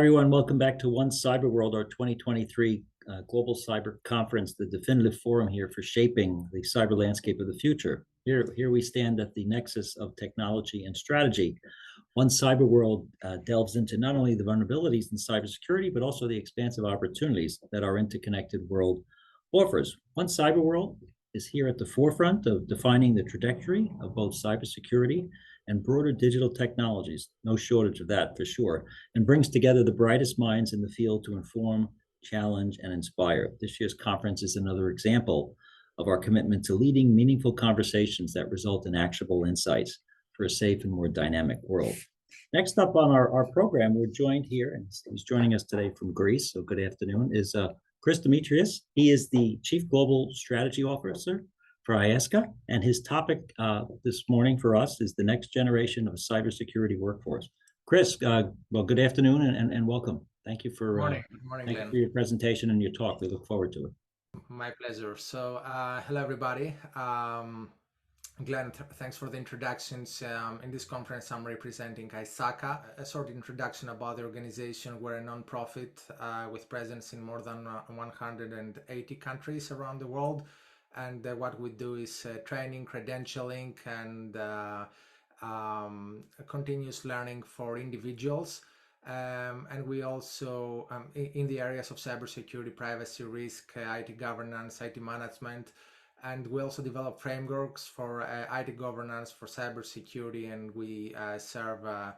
everyone. Welcome back to One Cyber World, our 2023 Global Cyber Conference, the definitive forum here for shaping the cyber landscape of the future. Here we stand at the nexus of technology and strategy. One Cyber World delves into not only the vulnerabilities in cybersecurity, but also the expansive opportunities that our interconnected world offers. One Cyber World is here at the forefront of defining the trajectory of both cybersecurity and broader digital technologies, no shortage of that for sure, and brings together the brightest minds in the field to inform, challenge, and inspire. This year's conference is another example of our commitment to leading meaningful conversations that result in actionable insights for a safe and more dynamic world. Next up on our program, we're joined here, and he's joining us today from Greece, so good afternoon, is Chris Dimitriadis. He is the Chief Global Strategy Officer for ISACA, and his topic this morning for us is the next generation of a cybersecurity workforce. Chris, well, good afternoon and welcome. Thank you for Good morning, thank Glenn. you for your presentation and your talk. We look forward to it. My pleasure. So, hello everybody. Glenn, thanks for the introductions. In this conference, I'm representing ISACA, a sort of introduction about the organization. We're a non-profit with presence in more than 180 countries around the world. And what we do is training, credentialing, and continuous learning for individuals. And we also, in the areas of cybersecurity, privacy, risk, IT governance, IT management, and we also develop frameworks for IT governance, for cybersecurity, and we serve a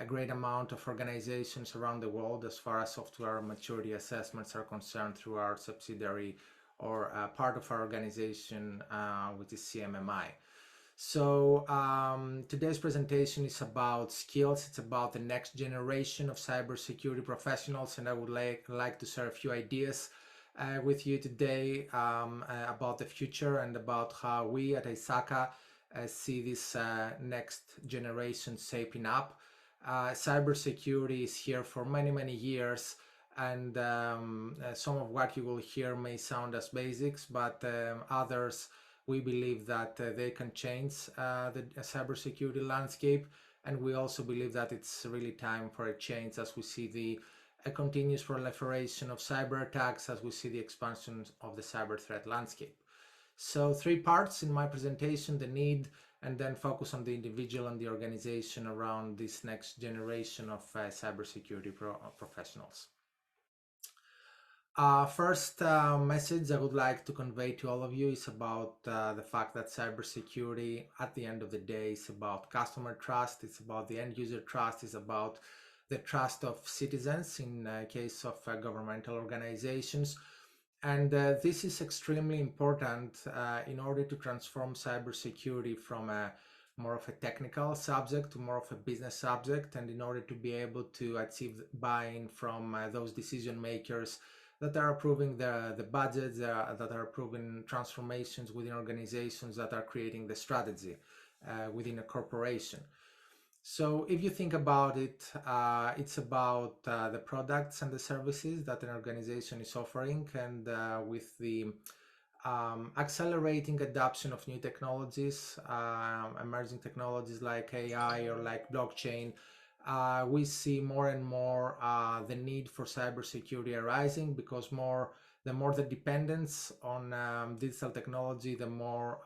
great amount of organizations around the world as far as software maturity assessments are concerned through our subsidiary or part of our organization, which is CMMI. So today's presentation is about skills. It's about the next generation of cybersecurity professionals, and I would like to share a few ideas with you today about the future and about how we at ISACA see this next generation shaping up. Cybersecurity is here for many, many years, and some of what you will hear may sound as basics, but others, we believe that they can change the cybersecurity landscape, and we also believe that it's really time for a change as we see a continuous proliferation of cyber attacks, as we see the expansion of the cyber threat landscape. So 3 parts in my presentation: the need, and then focus on the individual and the organization around this next generation of cybersecurity professionals. First message I would like to convey to all of you is about the fact that cybersecurity, at the end of the day, is about customer trust, it's about the end user trust, it's about the trust of citizens in case of governmental organizations. And this is extremely important in order to transform cybersecurity from more of a technical subject to more of a business subject, and in order to be able to achieve buy-in from those decision makers that are approving the budgets, that are approving transformations within organizations, that are creating the strategy within a corporation. So if you think about it, it's about the products and the services that an organization is offering, and with the accelerating adoption of new technologies, emerging technologies like AI or like blockchain, we see more and more the need for cybersecurity arising, because the more the dependence on digital technology, the more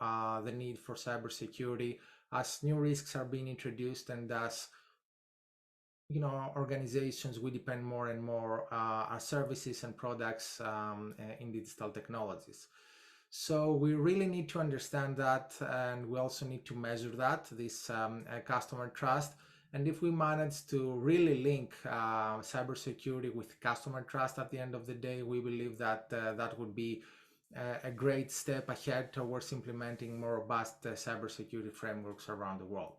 the need for cybersecurity, as new risks are being introduced, and as organizations, we depend more and more our services and products in digital technologies. So we really need to understand that, and we also need to measure that, this customer trust. And if we manage to really link cybersecurity with customer trust at the end of the day, we believe that that would be a great step ahead towards implementing more robust cybersecurity frameworks around the world.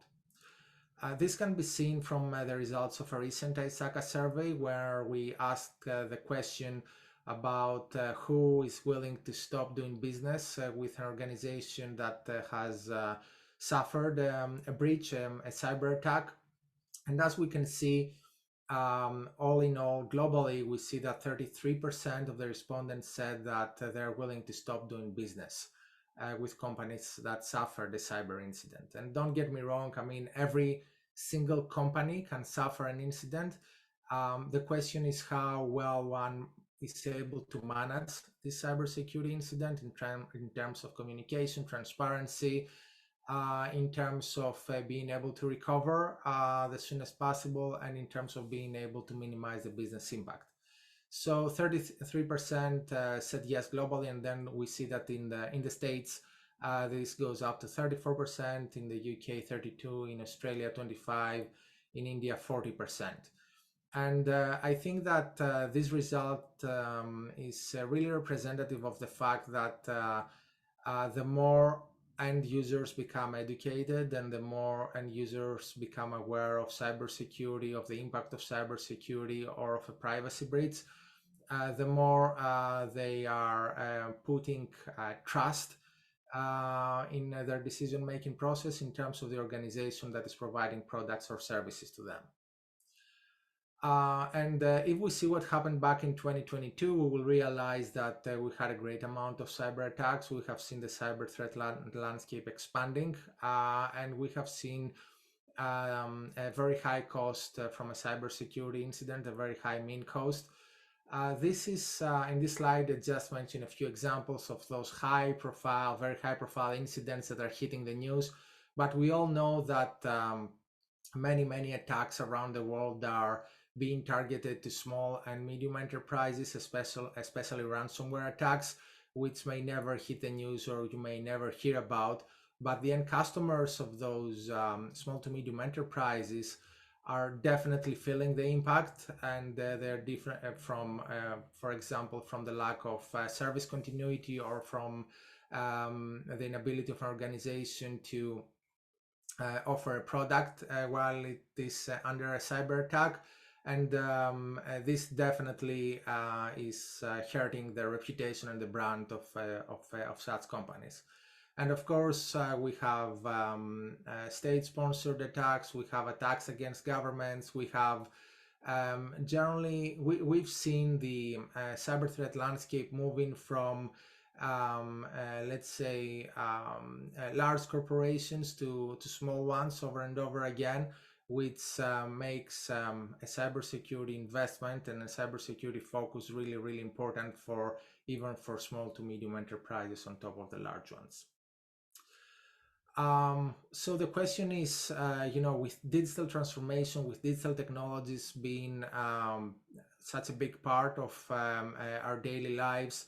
This can be seen from the results of a recent ISACA survey, where we asked the question about who is willing to stop doing business with an organization that has suffered a breach, a cyber attack. And as we can see, all in all, globally, we see that 33% of the respondents said that they're willing to stop doing business with companies that suffered a cyber incident. And don't get me wrong, I mean, every single company can suffer an incident, The question is how well one is able to manage this cybersecurity incident in terms of communication, transparency, in terms of being able to recover as soon as possible, and in terms of being able to minimize the business impact. So 33% said yes globally, and then we see that in the States, this goes up to 34%, in the UK 32%, in Australia 25%, in India 40%. And I think that this result is really representative of the fact that the more end users become educated and the more end users become aware of cybersecurity, of the impact of cybersecurity or of a privacy breach, the more they are putting trust in their decision-making process in terms of the organization that is providing products or services to them. And if we see what happened back in 2022, we will realize that we had a great amount of cyber attacks. We have seen the cyber threat landscape expanding, and we have seen a very high cost from a cybersecurity incident, a very high mean cost. This is in this slide, I just mentioned a few examples of those very high profile incidents that are hitting the news. But we all know that many attacks around the world are being targeted to small and medium enterprises, especially ransomware attacks, which may never hit the news or you may never hear about. But the end customers of those small to medium enterprises are definitely feeling the impact, and they're different from, for example, from the lack of service continuity or from the inability of an organization to offer a product while it is under a cyber attack. And this definitely is hurting the reputation and the brand of such companies. And of course, we have state-sponsored attacks, we have attacks against governments, we have generally, we've seen the cyber threat landscape moving from let's say large corporations to small ones over and over again, which makes a cybersecurity investment and a cybersecurity focus really important for even for small to medium enterprises on top of the large ones. So the question is, with digital transformation, with digital technologies being such a big part of our daily lives,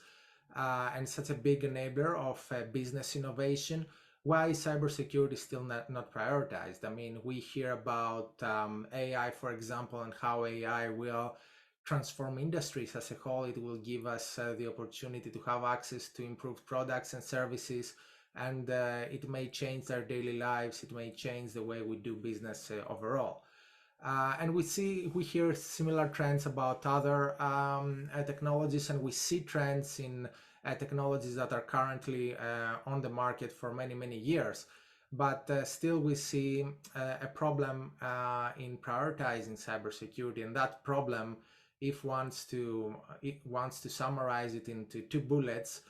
and such a big enabler of business innovation, why is cybersecurity still not prioritized? I mean, we hear about AI, for example, and how AI will transform industries as a whole. It will give us the opportunity to have access to improved products and services, and it may change our daily lives. It may change the way we do business overall. And we hear similar trends about other technologies, and we see trends in technologies that are currently on the market for many years. But still we see a problem in prioritizing cybersecurity, and that problem, if wants to summarize it into two bullets,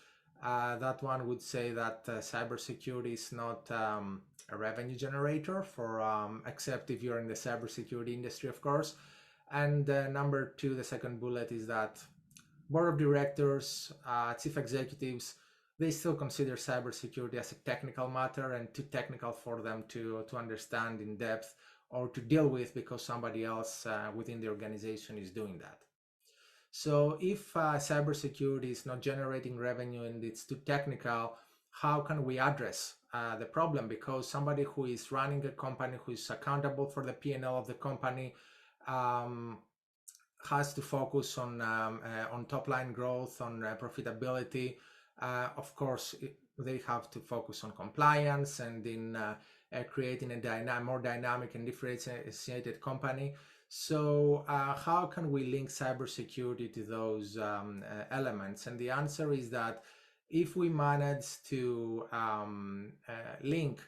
that one would say that cybersecurity is not a revenue generator for except if you're in the cybersecurity industry, of course. And number two, the second bullet, is that board of directors, chief executives, they still consider cybersecurity as a technical matter and too technical for them to understand in depth or to deal with, because somebody else within the organization is doing that. So if cybersecurity is not generating revenue and it's too technical, how can we address the problem? Because somebody who is running a company, who is accountable for the P&L of the company, has to focus on top line growth, on profitability. Of course, they have to focus on compliance and in creating a more dynamic and differentiated company. So how can we link cybersecurity to those elements? And the answer is that if we manage to link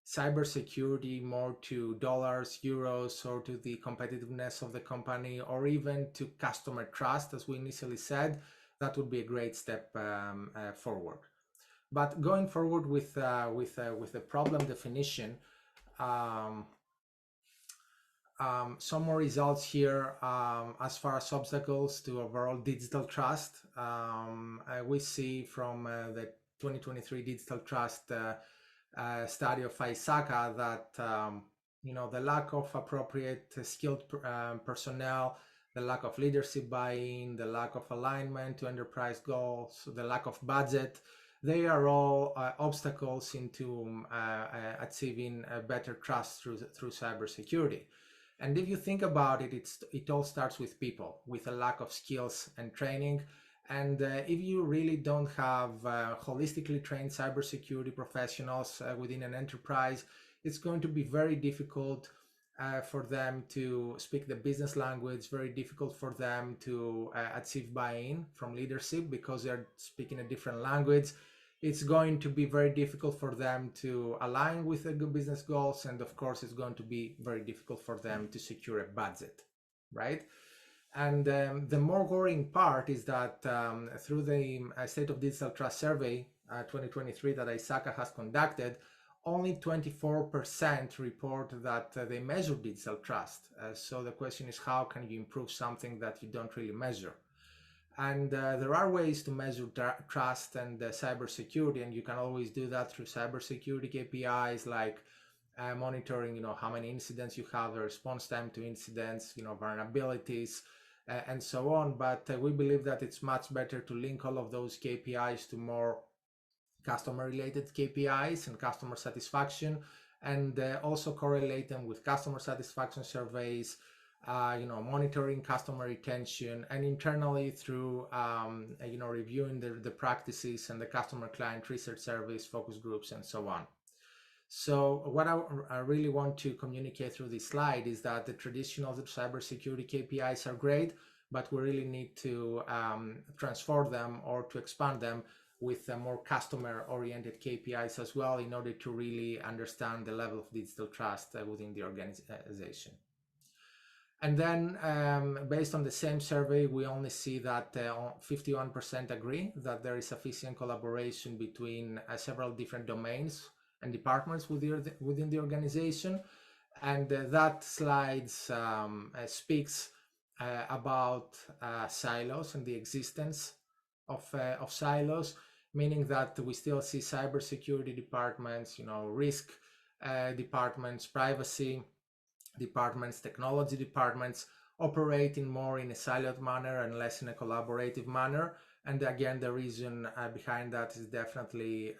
cybersecurity more to dollars, euros, or to the competitiveness of the company, or even to customer trust, as we initially said, that would be a great step forward. But going forward with the problem definition, some more results here as far as obstacles to overall digital trust. We see from the 2023 Digital Trust study of ISACA that the lack of appropriate skilled personnel, the lack of leadership buy-in, the lack of alignment to enterprise goals, the lack of budget, they are all obstacles into achieving better trust through cybersecurity. And if you think about it, it all starts with people, with a lack of skills and training. And if you really don't have holistically trained cybersecurity professionals within an enterprise, it's going to be very difficult for them to speak the business language, very difficult for them to achieve buy-in from leadership because they're speaking a different language. It's going to be very difficult for them to align with the good business goals. And of course, it's going to be very difficult for them to secure a budget, right? And the more worrying part is that through the State of Digital Trust Survey 2023 that ISACA has conducted, only 24% report that they measure digital trust. So the question is, how can you improve something that you don't really measure? And there are ways to measure trust and cybersecurity, and you can always do that through cybersecurity KPIs like monitoring, how many incidents you have, the response time to incidents, vulnerabilities, and so on. But we believe that it's much better to link all of those KPIs to more customer-related KPIs and customer satisfaction, and also correlate them with customer satisfaction surveys, monitoring customer retention, and internally through, reviewing the practices and the customer client research surveys, focus groups, and so on. So what I really want to communicate through this slide is that the traditional cybersecurity KPIs are great, but we really need to transform them or to expand them with more customer-oriented KPIs as well in order to really understand the level of digital trust within the organization. And then based on the same survey, we only see that 51% agree that there is sufficient collaboration between several different domains and departments within the organization. And that slide speaks about silos and the existence of silos, meaning that we still see cybersecurity departments, risk departments, privacy departments, technology departments operating more in a siloed manner and less in a collaborative manner. And again, the reason behind that is definitely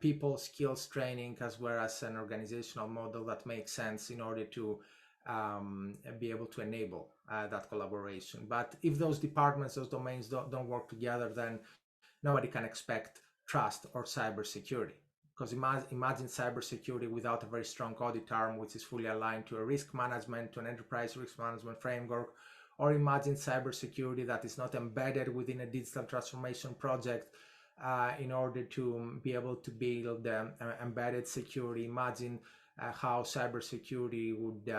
people skills training, as well as an organizational model that makes sense in order to be able to enable that collaboration. But if those departments, those domains don't work together, then nobody can expect trust or cybersecurity. Because imagine cybersecurity without a very strong audit arm, which is fully aligned to a risk management, to an enterprise risk management framework, or imagine cybersecurity that is not embedded within a digital transformation project in order to be able to build embedded security. Imagine how cybersecurity would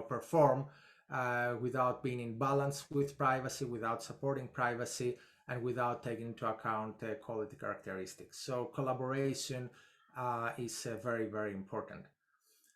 perform without being in balance with privacy, without supporting privacy, and without taking into account quality characteristics. So collaboration is very, very important.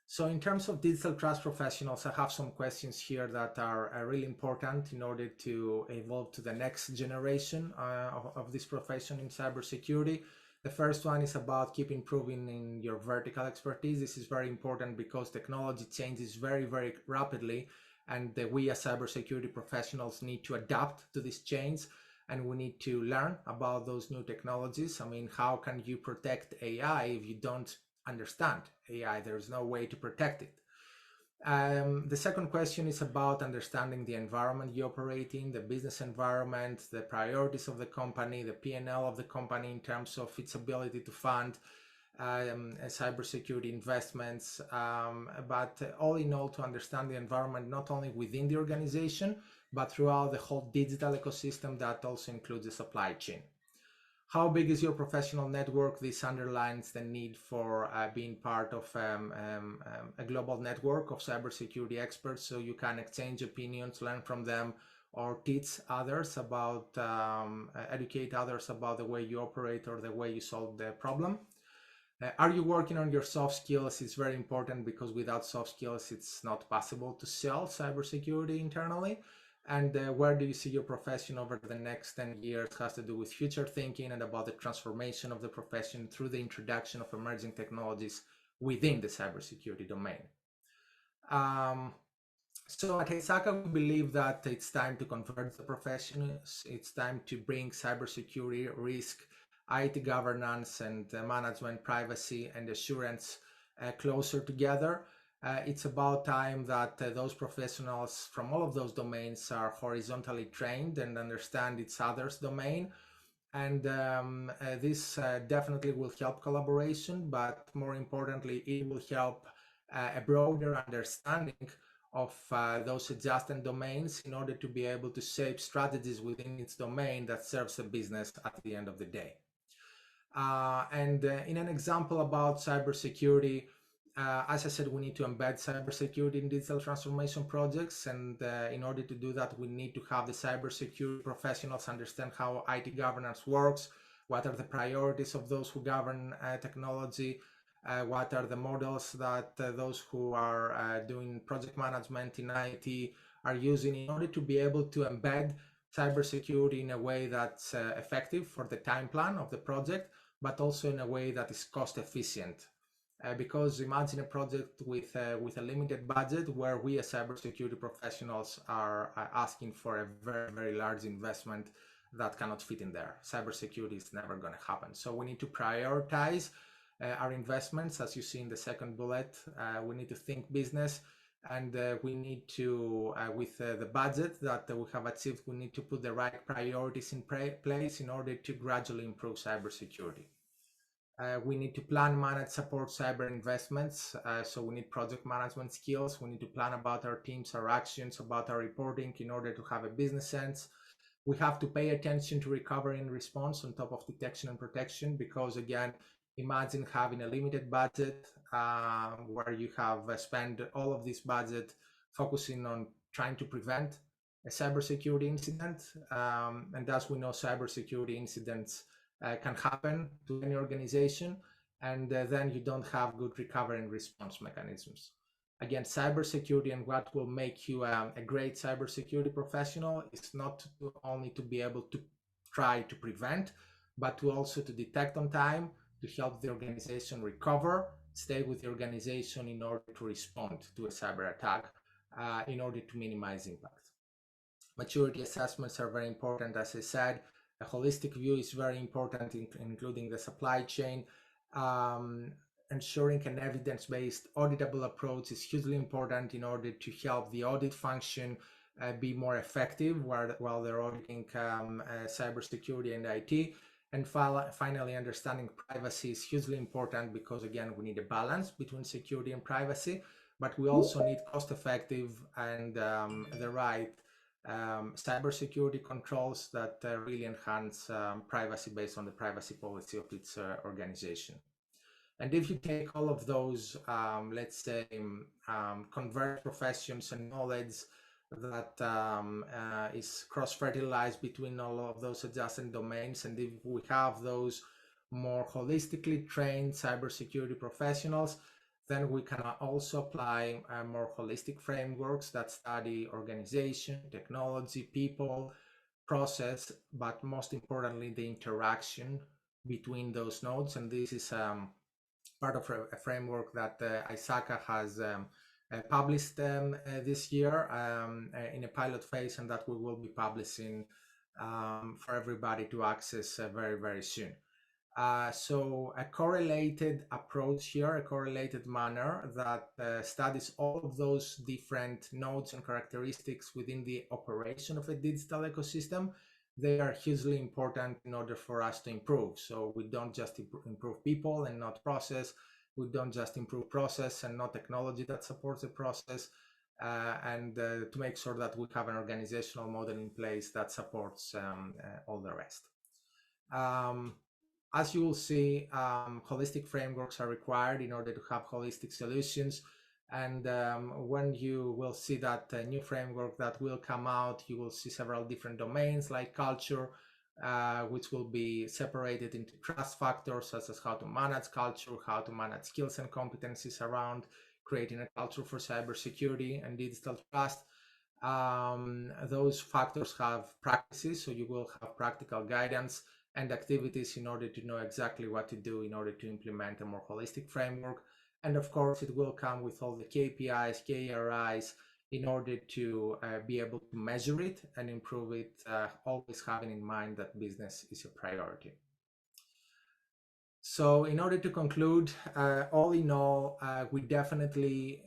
So in terms of digital trust professionals, I have some questions here that are really important in order to evolve to the next generation of this profession in cybersecurity. The first one is about keep improving in your vertical expertise. This is very important because technology changes very, very rapidly, and we as cybersecurity professionals need to adapt to this change, and we need to learn about those new technologies. I mean, how can you protect AI if you don't understand AI? There's no way to protect it. The second question is about understanding the environment you operate in, the business environment, the priorities of the company, the P&L of the company in terms of its ability to fund cybersecurity investments, but all in all, to understand the environment not only within the organization, but throughout the whole digital ecosystem that also includes the supply chain. How big is your professional network? This underlines the need for being part of a global network of cybersecurity experts, so you can exchange opinions, learn from them, or teach others about, educate others about the way you operate or the way you solve the problem. Are you working on your soft skills? It's very important, because without soft skills, it's not possible to sell cybersecurity internally. And where do you see your profession over the next 10 years has to do with future thinking and about the transformation of the profession through the introduction of emerging technologies within the cybersecurity domain. Um, so at ISACA, we believe that it's time to convert the profession. It's time to bring cybersecurity, risk, IT governance, and management, privacy, and assurance closer together. It's about time that those professionals from all of those domains are horizontally trained and understand each other's domain. And this definitely will help collaboration, but more importantly, it will help a broader understanding of those adjacent domains in order to be able to shape strategies within its domain that serves the business at the end of the day. And in an example about cybersecurity, as I said, we need to embed cybersecurity in digital transformation projects. And in order to do that, we need to have the cybersecurity professionals understand how IT governance works, what are the priorities of those who govern technology, what are the models that those who are doing project management in IT are using in order to be able to embed cybersecurity in a way that's effective for the time plan of the project, but also in a way that is cost efficient. Because imagine a project with a limited budget where we as cybersecurity professionals are asking for a very, very large investment that cannot fit in there. Cybersecurity is never going to happen. So we need to prioritize our investments, as you see in the second bullet. We need to think business, and we need to, with the budget that we have achieved, we need to put the right priorities in place in order to gradually improve cybersecurity. We need to plan, manage, support cyber investments. So we need project management skills. We need to plan about our teams, our actions, about our reporting in order to have a business sense. We have to pay attention to recovery and response on top of detection and protection, because again, imagine having a limited budget where you have spent all of this budget focusing on trying to prevent a cybersecurity incident. And as we know, cybersecurity incidents can happen to any organization, and then you don't have good recovery and response mechanisms. Again, cybersecurity and what will make you a great cybersecurity professional is not only to be able to try to prevent, but to also to detect on time, to help the organization recover, stay with the organization in order to respond to a cyber attack, in order to minimize impact. Maturity assessments are very important, as I said. A holistic view is very important, including the supply chain. Ensuring an evidence-based auditable approach is hugely important in order to help the audit function be more effective while they're auditing cybersecurity and IT. And finally, understanding privacy is hugely important, because again, we need a balance between security and privacy, but we also need cost-effective and the right cybersecurity controls that really enhance privacy based on the privacy policy of its organization. And if you take all of those, let's say, converged professions and knowledge that is cross-fertilized between all of those adjacent domains, and if we have those more holistically trained cybersecurity professionals, then we can also apply more holistic frameworks that study organization, technology, people, process, but most importantly, the interaction between those nodes. And this is part of a framework that ISACA has published this year in a pilot phase, and that we will be publishing for everybody to access very, very soon. So a correlated approach here, a correlated manner that studies all of those different nodes and characteristics within the operation of a digital ecosystem. They are hugely important in order for us to improve. So we don't just improve people and not process. We don't just improve process and not technology that supports the process. And to make sure that we have an organizational model in place that supports all the rest. As you will see, holistic frameworks are required in order to have holistic solutions. And when you will see that new framework that will come out, you will see several different domains like culture, which will be separated into trust factors such as how to manage culture, how to manage skills and competencies around creating a culture for cybersecurity and digital trust. Those factors have practices, so you will have practical guidance and activities in order to know exactly what to do in order to implement a more holistic framework. And of course, it will come with all the KPIs, KRIs, in order to be able to measure it and improve it, always having in mind that business is a priority. So in order to conclude, all in all, we definitely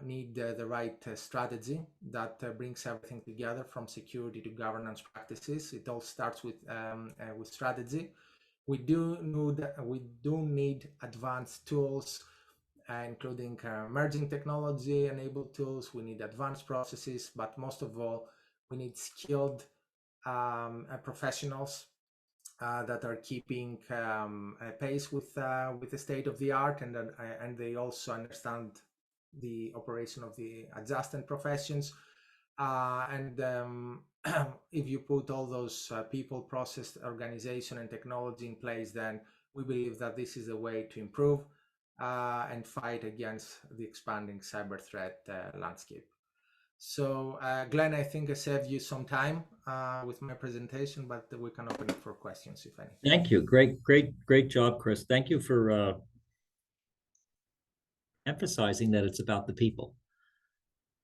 need the right strategy that brings everything together, from security to governance practices. It all starts with strategy. We do need advanced tools, including emerging technology-enabled tools. We need advanced processes, but most of all, we need skilled professionals that are keeping pace with the state of the art, and they also understand the operation of the adjacent professions. And if you put all those people, process, organization, and technology in place, then we believe that this is a way to improve and fight against the expanding cyber threat landscape. So, Glenn, I think I saved you some time with my presentation, but we can open it for questions, if any. Thank you. Great job, Chris. Thank you for emphasizing that it's about the people,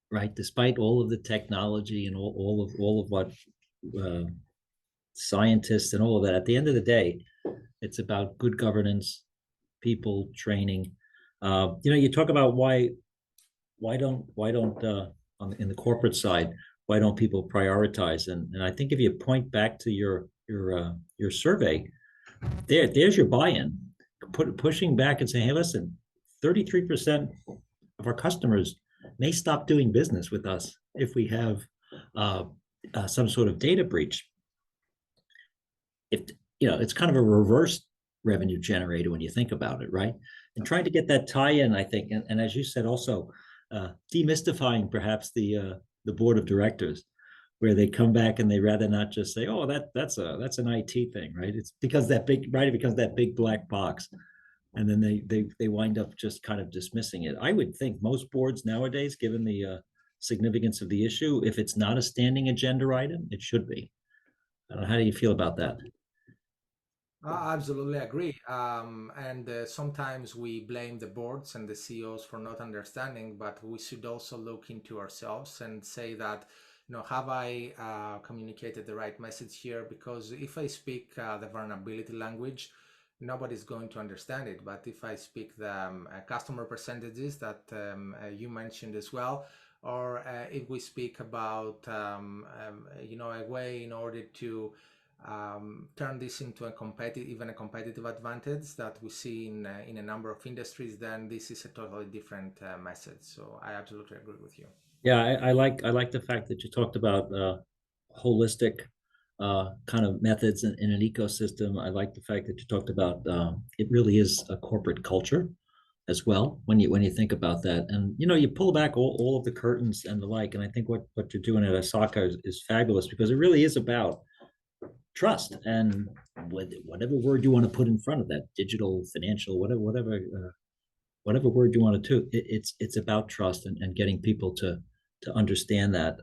right? Despite all of the technology and all of what scientists and all of that, at the end of the day, it's about good governance, people, training. You talk about why don't in the corporate side, why don't people prioritize? And I think if you point back to your survey, there's your buy-in. Pushing back and saying, hey, listen, 33% of our customers may stop doing business with us if we have some sort of data breach. If it's kind of a reverse revenue generator when you think about it, right? And trying to get that tie-in, I think, and as you said, also demystifying perhaps the board of directors, where they come back and they rather not just say, "Oh, that's an IT thing," right? It's because that big, right? It becomes that big black box, and then they wind up just kind of dismissing it. I would think most boards nowadays, given the significance of the issue, if it's not a standing agenda item, it should be. I don't know, how do you feel about that? I absolutely agree. And sometimes we blame the boards and the CEOs for not understanding, but we should also look into ourselves and say that, have I communicated the right message here? Because if I speak the vulnerability language, nobody's going to understand it. But if I speak the customer percentages that you mentioned as well, or if we speak about, a way in order to turn this into even a competitive advantage that we see in a number of industries, then this is a totally different message. So I absolutely agree with you. Yeah, I like the fact that you talked about holistic kind of methods in an ecosystem. I like the fact that you talked about it really is a corporate culture as well when you think about that. And you pull back all of the curtains and the like. And I think what you're doing at ISACA is fabulous, because it really is about trust, and whatever word you want to put in front of that, digital, financial, whatever word you want to, it's about trust and getting people to understand that.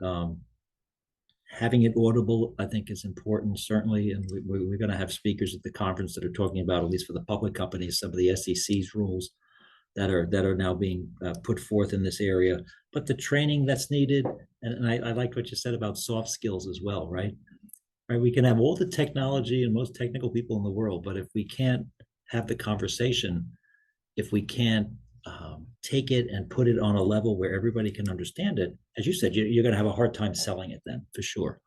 Having it audible, I think, is important, certainly, and we're going to have speakers at the conference that are talking about, at least for the public companies, some of the SEC's rules that are now being put forth in this area. But the training that's needed, and I liked what you said about soft skills as well, right? Right, we can have all the technology and most technical people in the world, but if we can't have the conversation, if we can't take it and put it on a level where everybody can understand it, as you said, you're going to have a hard time selling it then, for sure.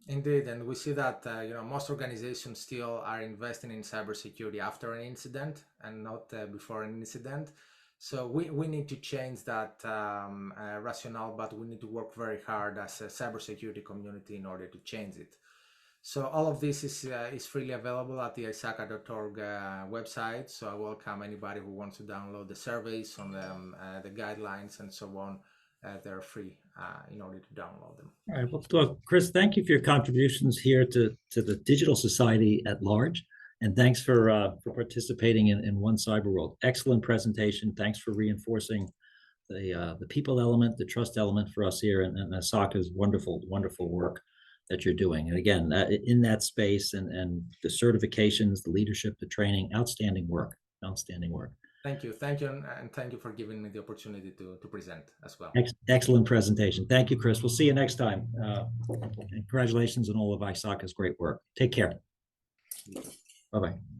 Indeed, and we see that most organizations still are investing in cybersecurity after an incident and not before an incident. So we need to change that rationale, but we need to work very hard as a cybersecurity community in order to change it. So all of this is freely available at the ISACA.org website. So I welcome anybody who wants to download the surveys on the guidelines and so on they're free in order to download them. All right. Well, Chris, thank you for your contributions here to the digital society at large. And thanks for participating in One Cyber World. Excellent presentation. Thanks for reinforcing the people element, the trust element for us here, and ISACA's wonderful work that you're doing. And again, in that space and the certifications, the leadership, the training, outstanding work. Thank you, and thank you for giving me the opportunity to present as well. Excellent presentation. Thank you, Chris. We'll see you next time. Congratulations on all of ISACA's great work. Take care. Bye-bye.